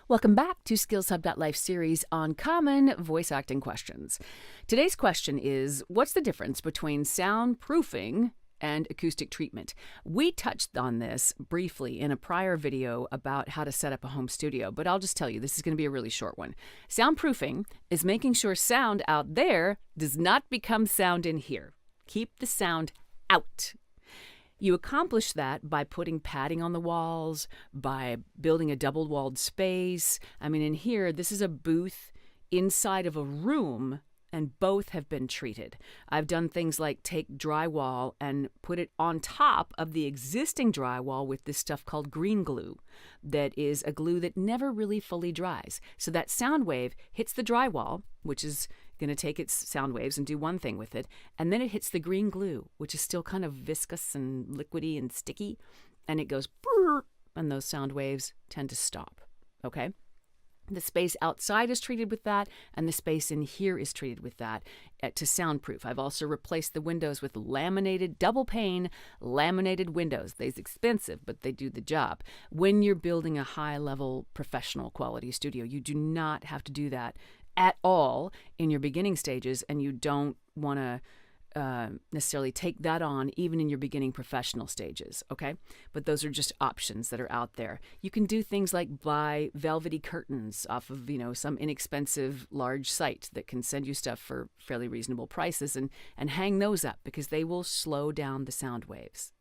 Welcome back to SkillsHub.life series on common voice acting questions. Today's question is, what's the difference between soundproofing and acoustic treatment? We touched on this briefly in a prior video about how to set up a home studio, but I'll just tell you, this is going to be a really short one. Soundproofing is making sure sound out there does not become sound in here. Keep the sound out. You accomplish that by putting padding on the walls, by building a double-walled space. I mean, in here, this is a booth inside of a room, and both have been treated. I've done things like take drywall and put it on top of the existing drywall with this stuff called green glue. That is a glue that never really fully dries. So that sound wave hits the drywall, which is going to take its sound waves and do one thing with it, and then it hits the green glue, which is still kind of viscous and liquidy and sticky, and it goes brrr, and those sound waves tend to stop. Okay? The space outside is treated with that, and the space in here is treated with that to soundproof. I've also replaced the windows with laminated, double pane laminated windows. They're expensive, but they do the job. When you're building a high-level professional quality studio, you do not have to do that at all in your beginning stages, and you don't want to necessarily take that on even in your beginning professional stages, okay? But those are just options that are out there. You can do things like buy velvety curtains off of, some inexpensive large site that can send you stuff for fairly reasonable prices and hang those up because they will slow down the sound waves.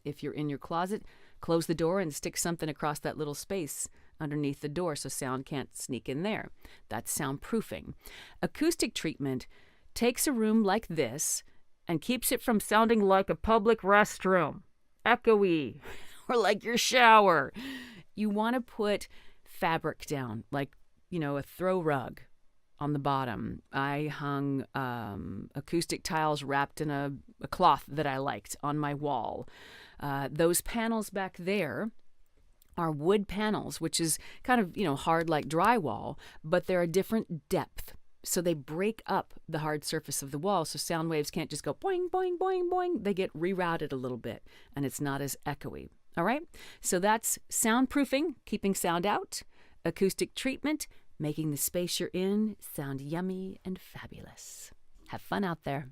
If you're in your closet, close the door and stick something across that little space underneath the door so sound can't sneak in there. That's soundproofing. Acoustic treatment takes a room like this and keeps it from sounding like a public restroom, echoey, or like your shower. You want to put fabric down, like, a throw rug on the bottom. I hung acoustic tiles wrapped in a cloth that I liked on my wall. Those panels back there are wood panels, which is kind of, hard like drywall, but they're a different depth. So they break up the hard surface of the wall, so sound waves can't just go boing, boing, boing, boing. They get rerouted a little bit, and it's not as echoey. All right? So that's soundproofing, keeping sound out. Acoustic treatment, making the space you're in sound yummy and fabulous. Have fun out there.